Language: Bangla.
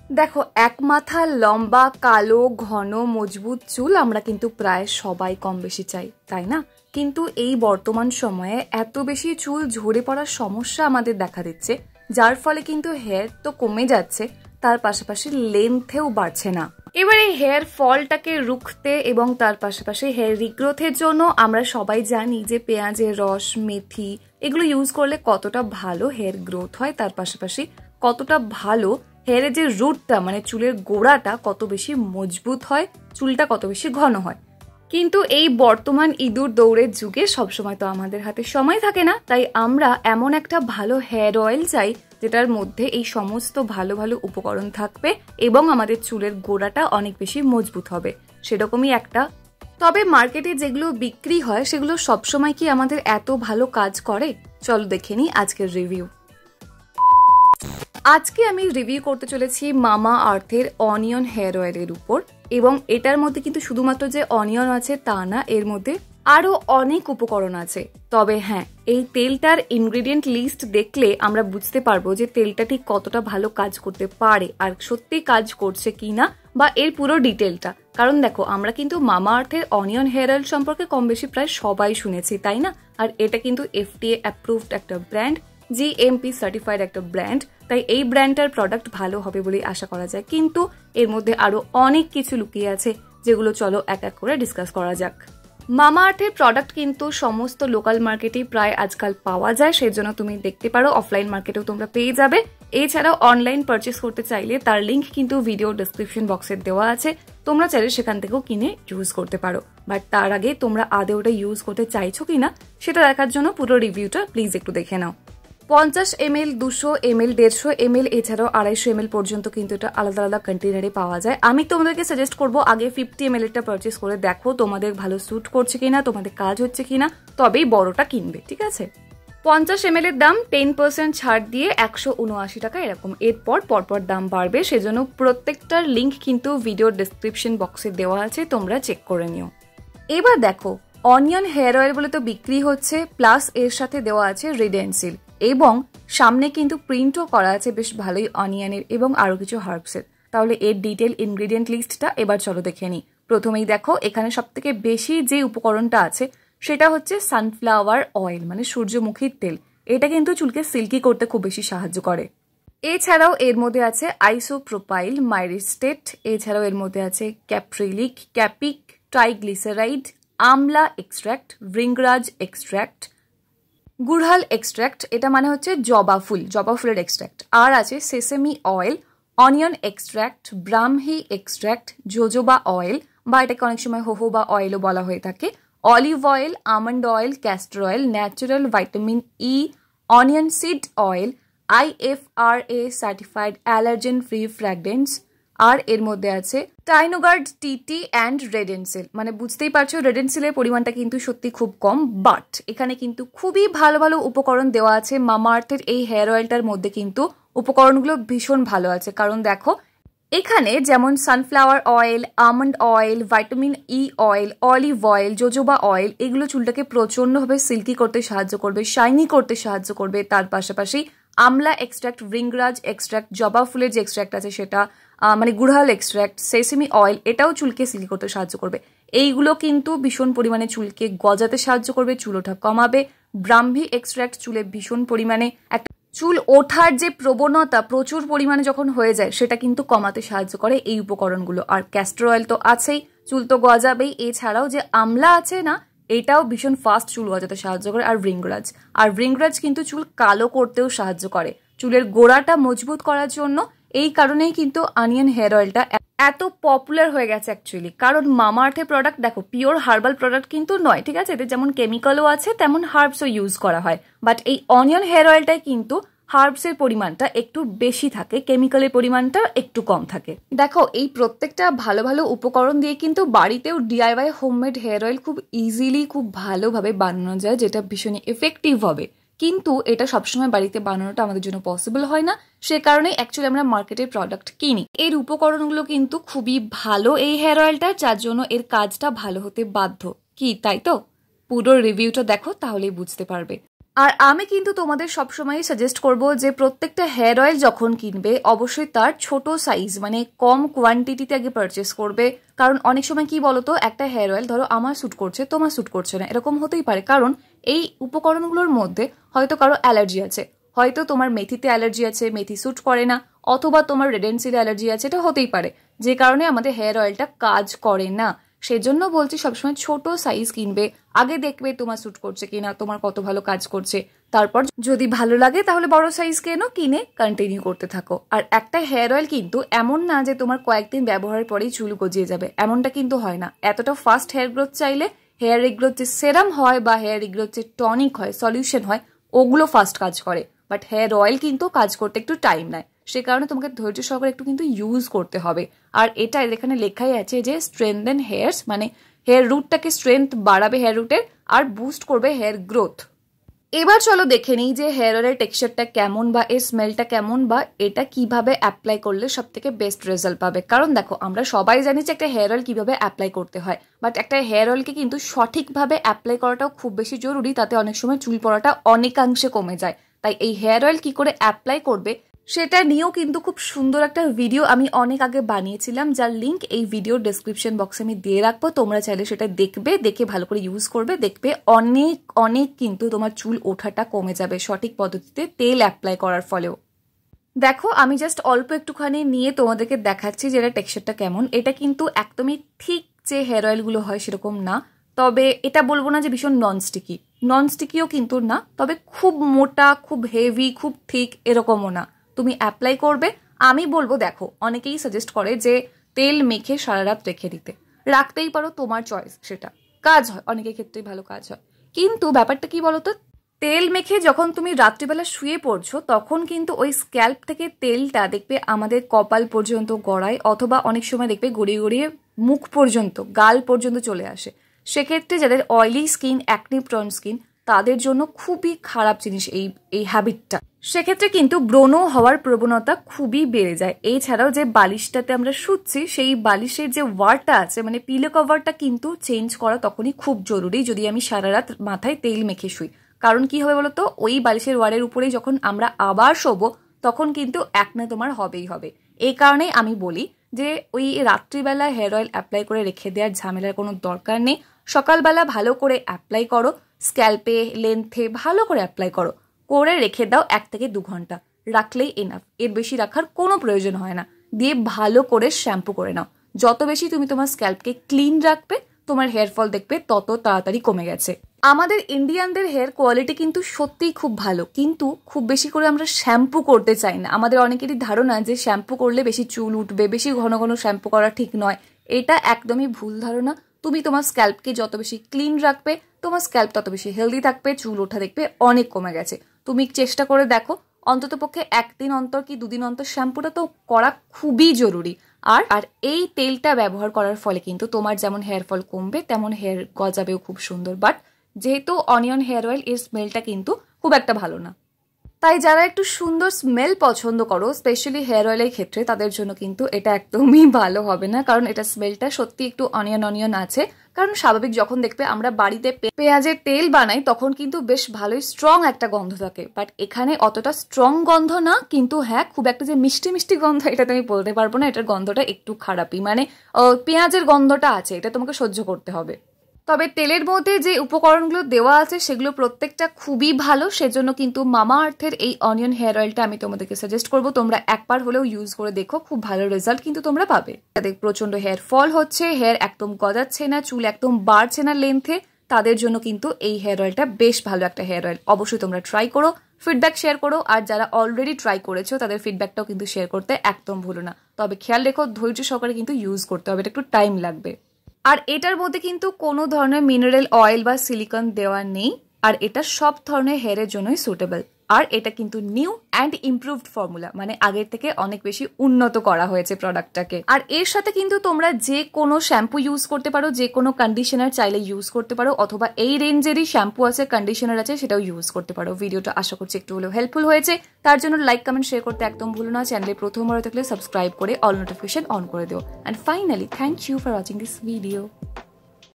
দেখো, এক মাথা লম্বা কালো ঘন মজবুত চুল আমরা কিন্তু প্রায় সবাই কম বেশি চাই, তাই না? কিন্তু এই বর্তমান সময়ে এত বেশি চুল ঝরে পড়ার সমস্যা আমাদের দেখা দিচ্ছে, যার ফলে কিন্তু হেয়ার তো কমে যাচ্ছে, তার পাশাপাশি লেন্থেও বাড়ছে না। এবার এই হেয়ার ফলটাকে রুখতে এবং তার পাশাপাশি হেয়ার রিগ্রোথের জন্য আমরা সবাই জানি যে পেঁয়াজের রস, মেথি এগুলো ইউজ করলে কতটা ভালো হেয়ার গ্রোথ হয়, তার পাশাপাশি কতটা ভালো হেয়ারের যে রুটটা মানে চুলের গোড়াটা কত বেশি মজবুত হয়, চুলটা কত বেশি ঘন হয়। কিন্তু এই বর্তমান ইঁদুর দৌড়ের যুগে সবসময় তো আমাদের হাতে সময় থাকে না, তাই আমরা এমন একটা ভালো হেয়ার অয়েল চাই যেটার মধ্যে এই সমস্ত ভালো ভালো উপকরণ থাকবে এবং আমাদের চুলের গোড়াটা অনেক বেশি মজবুত হবে, সেরকমই একটা। তবে মার্কেটে যেগুলো বিক্রি হয় সেগুলো সবসময় কি আমাদের এত ভালো কাজ করে? চলো দেখে নিই আজকের রিভিউ। আজকে আমি রিভিউ করতে চলেছি মামা আর্থের অনিয়ন হেয়ার অয়েলের উপর, এবং এটার মধ্যে কিন্তু শুধুমাত্র যে অনিয়ন আছে তা না, এর মধ্যে আরো অনেক উপকরণ আছে। তবে হ্যাঁ, এই তেলটার ইনগ্রেডিয়েন্ট লিস্ট দেখলে আমরা বুঝতে পারবো যে তেলটা ঠিক কতটা ভালো কাজ করতে পারে আর সত্যি কাজ করছে কিনা, বা এর পুরো ডিটেলটা। কারণ দেখো, আমরা কিন্তু মামা আর্থের অনিয়ন হেয়ার অয়েল সম্পর্কে কম বেশি প্রায় সবাই শুনেছি, তাই না? আর এটা কিন্তু FDA অ্যাপ্রুভড একটা ব্র্যান্ড, GMP সার্টিফাইড একটা ব্র্যান্ড, তাই এই ব্র্যান্ডটার প্রোডাক্ট ভালো হবে বলেই আশা করা যায়। কিন্তু এর মধ্যে আরো অনেক কিছু লুকিয়ে আছে, যেগুলো চলো এক এক করে ডিসকাস করা যাক। মামা আর্থের প্রোডাক্ট কিন্তু সমস্ত লোকাল মার্কেটেই প্রায় আজকাল পাওয়া যায়, সেই জন্য তুমি দেখতে পারো, অফলাইন মার্কেটেও তোমরা পেয়ে যাবে। এছাড়াও অনলাইন পারচেস করতে চাইলে তার লিঙ্ক কিন্তু ভিডিও ডেসক্রিপশন বক্সে দেওয়া আছে, তোমরা চাইলে সেখান থেকেও কিনে ইউজ করতে পারো। বাট তার আগে তোমরা আদৌ ওটা ইউজ করতে চাইছো কিনা সেটা দেখার জন্য পুরো রিভিউটা প্লিজ একটু দেখে নাও। 50 ml, 200 ml, 150 ml, এছাড়াও 250 ml পর্যন্ত কিন্তু এটা আলাদা আলাদা কন্টেনারে পাওয়া যায়। আমি তোমাদেরকে সাজেস্ট করবো আগে 50 ml টা পারচেস করে দেখো তোমাদের ভালো স্যুট করছে কিনা, তোমাদের কাজ হচ্ছে কিনা, তবেই বড়টা কিনবে, ঠিক আছে? 50 ml এর দাম 10% ছাড় দিয়ে 179 টাকা এরকম। এরপর পরপর দাম বাড়বে, সেজন্য প্রত্যেকটার লিঙ্ক কিন্তু ভিডিও ডেসক্রিপশন বক্সে দেওয়া আছে, তোমরা চেক করে নিও। এবার দেখো, অনিয়ন হেয়ার অয়েল বলে তো বিক্রি হচ্ছে, প্লাস এর সাথে দেওয়া আছে রেডেন্সিল, এবং সামনে কিন্তু প্রিন্টও করা আছে বেশ ভালোই অনিয়নের এবং আরো কিছু হার্বসের। তাহলে এর ডিটেল ইনগ্রেডিয়েন্ট লিস্টটা এবার চলো দেখে নিই। প্রথমেই দেখো, এখানে সব থেকে বেশি যে উপকরণটা আছে সেটা হচ্ছে সানফ্লাওয়ার অয়েল, মানে সূর্যমুখীর তেল। এটা কিন্তু চুলকে সিল্কি করতে খুব বেশি সাহায্য করে। এছাড়াও এর মধ্যে আছে আইসোপ্রোপাইল, মাইরিস্টেট, এছাড়াও এর মধ্যে আছে caprylic, capric, triglyceride, amla extract, bhringraj extract, gudhal extract, এটা মানে হচ্ছে জবা ফুলের এক্সট্র্যাক্ট, আর আছে sesame oil, onion extract, brahmi extract, jojoba oil, বা এটাকে অনেক সময় হোহোবা অয়েলও বলা হয়ে থাকে, olive oil, almond oil, castor oil, natural vitamin E, onion seed oil, IFRA certified allergen free fragrance, আর এর মধ্যে আছে টাইনোগার্ড টিটি অ্যান্ড রেডেন্সিল। মানে বুঝতেই পারছো রেডেন্সিলের পরিমাণটা কিন্তু সত্যি খুব কম, বাট এখানে কিন্তু খুবই ভালো ভালো উপকরণ দেওয়া আছে। মামা আর্থের এই হেয়ার অয়েলটার মধ্যে কিন্তু উপকরণগুলো ভীষণ ভালো আছে, কারণ দেখো এখানে যেমন sunflower oil, almond oil, vitamin E oil, olive oil, jojoba oil, এগুলো চুলটাকে প্রচন্ডভাবে সিল্কি করতে সাহায্য করবে, শাইনি করতে সাহায্য করবে। তার পাশাপাশি আমলা এক্সট্র্যাক্ট, ভৃঙ্গরাজ এক্সট্র্যাক্ট, জবা ফুলের যে এক্সট্র্যাক্ট আছে সেটা, মানে গুড়হাল এক্সট্র্যাক্ট, সেসেমি অয়েল, এটাও চুলকে সিল্কি করতে সাহায্য করবে। এইগুলো কিন্তু ভীষণ পরিমাণে চুলকে গজাতে সাহায্য করবে, চুল ওঠা কমাবে। ব্রাহ্মী এক্সট্র্যাক্ট চুলে ভীষণ পরিমাণে একটা চুল ওঠার যে প্রবণতা প্রচুর পরিমাণে যখন হয়ে যায় সেটা কিন্তু কমাতে সাহায্য করে এই উপকরণগুলো। আর ক্যাস্টর অয়েল তো আছেই, চুল তো গজাবেই। এছাড়াও যে আমলা আছে না, এটাও ভীষণ ফাস্ট চুল গজাতে সাহায্য করে। আর ভৃঙ্গরাজ কিন্তু চুল কালো করতেও সাহায্য করে, চুলের গোড়াটা মজবুত করার জন্য। এই কারণেই কিন্তু অনিয়ন হেয়ার অয়েলটা এত পপুলার হয়ে গেছে অ্যাকচুয়ালি। কারণ মামা আর্থের প্রোডাক্ট দেখো পিওর হার্বাল প্রোডাক্ট কিন্তু নয়, ঠিক আছে? এতে যেমন কেমিক্যালও আছে তেমন হার্বসও ইউজ করা হয়, বাট এই অনিয়ন হেয়ার অয়েলটাই কিন্তু হার্বসের পরিমাণটা একটু বেশি থাকে, কেমিক্যালের পরিমাণটা একটু কম থাকে। দেখো, এই প্রত্যেকটা ভালো ভালো উপকরণ দিয়ে কিন্তু বাড়িতেও DIY হোমমেড হেয়ার অয়েল খুব ইজিলি, খুব ভালোভাবে বানানো যায়, যেটা ভীষণ এফেক্টিভ হবে। কিন্তু এটা সবসময় বাড়িতে বানানোটা আমাদের জন্য পসিবল হয় না, সে কারণে অ্যাকচুয়ালি আমরা মার্কেটের প্রোডাক্ট কিনি। এর উপকরণগুলো কিন্তু খুবই ভালো এই হেয়ার অয়েলটা, যার জন্য এর কাজটা ভালো হতে বাধ্য। কি তাই তো? পুরো রিভিউটা দেখো, তাহলেই বুঝতে পারবে। আর আমি কিন্তু তোমাদের সবসময় সাজেস্ট করব যে প্রত্যেকটা হেয়ার অয়েল যখন কিনবে অবশ্যই তার ছোট সাইজ মানে কম কোয়ান্টিটিতে আগে পারচেস করবে। কারণ অনেক সময় কি বলতো, একটা হেয়ার অয়েল ধরো আমার স্যুট করছে, তোমার স্যুট করছে না, এরকম হতেই পারে। কারণ এই উপকরণগুলোর মধ্যে হয়তো কারো অ্যালার্জি আছে, হয়তো তোমার মেথিতে অ্যালার্জি আছে, মেথি স্যুট করে না, অথবা তোমার রেডেন্সির অ্যালার্জি আছে, এটা হতেই পারে, যে কারণে আমাদের হেয়ার অয়েলটা কাজ করে না। সেজন্য বলছি সবসময় ছোট সাইজ কিনবে, আগে দেখবে তোমার স্যুট করছে কিনা, তোমার কত ভালো কাজ করছে, তারপর যদি ভালো লাগে তাহলে বড় সাইজ কেনো, কিনে কন্টিনিউ করতে থাকো। আর একটা হেয়ার অয়েল কিন্তু এমন না যে তোমার কয়েকদিন ব্যবহারের পরেই চুল গজিয়ে যাবে, এমনটা কিন্তু হয় না। এতটা ফাস্ট হেয়ার গ্রোথ চাইলে হেয়ার রিগ্রোথ যে সেরাম হয় বা হেয়ার রিগ্রোথ যে টনিক হয়, সলিউশন হয়, ওগুলো ফাস্ট কাজ করে। বাট হেয়ার অয়েল কিন্তু কাজ করতে একটু টাইম নেয়, সে কারণে তোমাকে ধৈর্য সহকারে একটু কিন্তু ইউজ করতে হবে। আর এটা এখানে লেখাই আছে যে স্ট্রেংথেন হেয়ারস, মানে হেয়ার রুটটাকে স্ট্রেংথ বাড়াবে হেয়ার রুটের, আর বুস্ট করবে হেয়ার গ্রোথ। এবার চলো দেখে নিই যে হেয়ার অয়েলের টেক্সচারটা কেমন বা এর স্মেলটা কেমন, বা এটা কিভাবে অ্যাপ্লাই করলে সব থেকে বেস্ট রেজাল্ট পাবে। কারণ দেখো, আমরা সবাই জানি যে একটা হেয়ার অয়েল কিভাবে অ্যাপ্লাই করতে হয়, বাট একটা হেয়ার অয়েলকে কিন্তু সঠিকভাবে অ্যাপ্লাই করাটাও খুব বেশি জরুরি, তাতে অনেক সময় চুল পড়াটা অনেকাংশে কমে যায়। তাই এই হেয়ার অয়েল কি করে অ্যাপ্লাই করবে সেটা নিয়েও কিন্তু খুব সুন্দর একটা ভিডিও আমি অনেক আগে বানিয়েছিলাম, যার লিঙ্ক এই ভিডিওর ডেসক্রিপশন বক্সে আমি দিয়ে রাখবো। তোমরা চাইলে সেটা দেখবে, দেখে ভালো করে ইউজ করবে, দেখবে অনেক অনেক কিন্তু তোমার চুল ওঠাটা কমে যাবে সঠিক পদ্ধতিতে তেল অ্যাপ্লাই করার ফলেও। দেখো, আমি জাস্ট অল্প একটুখানি নিয়ে তোমাদেরকে দেখাচ্ছি যে এটা টেক্সচারটা কেমন। এটা কিন্তু একদমই ঠিক যে হেয়ার অয়েলগুলো হয় সেরকম না, তবে এটা বলবো না যে ভীষণ ননস্টিকিও কিন্তু না, তবে খুব মোটা, খুব হেভি, খুব থিক এরকমও না। তুমি অ্যাপ্লাই করবে, আমি বলবো দেখো অনেকেই সাজেস্ট করে যে তেল মেখে সারা রাত রেখে দিতে, রাখতেই পারো, তোমার চয়েস, সেটা কাজ হয়, অনেকের ক্ষেত্রেই ভালো কাজ হয়। কিন্তু ব্যাপারটা কি বলতো, তেল মেখে যখন তুমি রাত্রিবেলা শুয়ে পড়ছো তখন কিন্তু ওই স্ক্যাল্প থেকে তেলটা দেখবে আমাদের কপাল পর্যন্ত গড়ায়, অথবা অনেক সময় দেখবে গড়িয়ে গড়িয়ে মুখ পর্যন্ত, গাল পর্যন্ত চলে আসে। সেক্ষেত্রে যাদের oily skin, acne prawn skin, তাদের জন্য খুবই খারাপ জিনিস এই হ্যাবিটটা। সেক্ষেত্রে কিন্তু ব্রণ হওয়ার প্রবণতা খুবই বেড়ে যায়। এছাড়াও যে বালিশটাতে আমরা শুচ্ছি, সেই বালিশের যে ওয়ারটা আছে, মানে পিলো কভারটা কিন্তু চেঞ্জ করা তখনই খুব জরুরি যদি আমি সারা রাত মাথায় তেল মেখে শুই। কারণ কি হবে বলতো, ওই বালিশের ওয়ারের উপরেই যখন আমরা আবার শোবো তখন কিন্তু একনা তোমার হবেই হবে। এই কারণেই আমি বলি যে ওই রাত্রিবেলা হেয়ার অয়েল অ্যাপ্লাই করে রেখে দেওয়ার ঝামেলার কোনো দরকার নেই। সকালবেলা ভালো করে অ্যাপ্লাই করো, স্ক্যাল্পে লেন্থে ভালো করে অ্যাপ্লাই করো, করে রেখে দাও 1 থেকে 2 ঘন্টা, রাখলেই এনাফ। এর বেশি রাখার কোনো প্রয়োজন হয় না। দিয়ে ভালো করে শ্যাম্পু করে নাও। যত বেশি তুমি তোমার স্ক্যাল্পকে ক্লিন রাখবে, তোমার হেয়ার ফল দেখবে তত তাড়াতাড়ি কমে গেছে। আমাদের ইন্ডিয়ানদের হেয়ার কোয়ালিটি কিন্তু সত্যিই খুব ভালো, কিন্তু খুব বেশি করে আমরা শ্যাম্পু করতে চাই না। আমাদের অনেকেরই ধারণা যে শ্যাম্পু করলে বেশি চুল উঠবে, বেশি ঘন ঘন শ্যাম্পু করা ঠিক নয়। এটা একদমই ভুল ধারণা। তুমি তোমার স্ক্যাল্পকে যত বেশি ক্লিন রাখবে, তোমার স্ক্যাল্প তত বেশি হেলদি থাকবে, চুল ওঠা দেখবে অনেক কমে গেছে। তুমি চেষ্টা করে দেখো, অন্তত পক্ষে 1 দিন অন্তর কি 2 দিন অন্তর শ্যাম্পুটা তো করা খুবই জরুরি। আর এই তেলটা ব্যবহার করার ফলে কিন্তু তোমার যেমন হেয়ার ফল কমবে, তেমন হেয়ার গজাবেও খুব সুন্দর। বাট যেহেতু অনিয়ন হেয়ার অয়েল, এর স্মেলটা কিন্তু খুব একটা ভালো না, তাই যারা একটু সুন্দর স্মেল পছন্দ করো, স্পেশালি হেয়ার অয়েলের ক্ষেত্রে, তাদের জন্য কিন্তু এটা একদমই ভালো হবে না। কারণ এটা স্মেলটা সত্যি একটু অনিয়ন আছে। কারণ স্বাভাবিক যখন দেখবে আমরা বাড়িতে পেঁয়াজের তেল বানাই তখন কিন্তু বেশ ভালোই স্ট্রং একটা গন্ধ থাকে, বাট এখানে অতটা স্ট্রং গন্ধ না, কিন্তু হ্যাঁ খুব একটা যে মিষ্টি মিষ্টি গন্ধ এটা তো আমি বলতে পারবো না। এটার গন্ধটা একটু খারাপই, মানে পেঁয়াজের গন্ধটা আছে, এটা তোমাকে সহ্য করতে হবে। তবে তেলের মধ্যে যে উপকরণগুলো দেওয়া আছে সেগুলো প্রত্যেকটা খুবই ভালো, সেজন্য কিন্তু মামা আর্থের এই অনিয়ন হেয়ার অয়েলটা আমি তোমাদেরকে সাজেস্ট করবো তোমরা একবার হলেও ইউজ করে দেখো, খুব ভালো রেজাল্ট কিন্তু তোমরা পাবে। তাদের প্রচন্ড হেয়ার ফল হচ্ছে, হেয়ার একদম গজাচ্ছে না, চুল একদম বাড়ছে না লেন্থে, তাদের জন্য কিন্তু এই হেয়ার অয়েলটা বেশ ভালো একটা হেয়ার অয়েল। অবশ্যই তোমরা ট্রাই করো, ফিডব্যাক শেয়ার করো, আর যারা অলরেডি ট্রাই করেছো তাদের ফিডব্যাকটাও কিন্তু শেয়ার করতে একদম ভুলো না। তবে খেয়াল রেখো, ধৈর্য সহকারে কিন্তু ইউজ করতে হবে, এটা একটু টাইম লাগবে। আর এটার মধ্যে কিন্তু কোনো ধরনের মিনারেল অয়েল বা সিলিকন দেওয়া নেই, আর এটা সব ধরনের হেয়ারের জন্যই সুটেবল। আর এটা কিন্তু নিউ অ্যান্ড ইমপ্রুভড ফর্মুলা, মানে আগের থেকে অনেক বেশি উন্নত করা হয়েছে প্রোডাক্টটাকে। আর এর সাথে কিন্তু তোমরা যে কোনো শ্যাম্পু ইউজ করতে পারো, যে কোনো কন্ডিশনার চাইলে ইউজ করতে পারো, অথবা এই রেঞ্জেরই শ্যাম্পু আছে, কন্ডিশনার আছে, সেটাও ইউজ করতে পারো। ভিডিওটা আশা করছি একটু হলেও হেল্পফুল হয়েছে। তার জন্য লাইক, কমেন্ট, শেয়ার করতে একদম ভুলো না। চ্যানেলে প্রথমবার থাকলে সাবস্ক্রাইব করে অল নোটিফিকেশন অন করে দিও। And finally thank you for watching this video.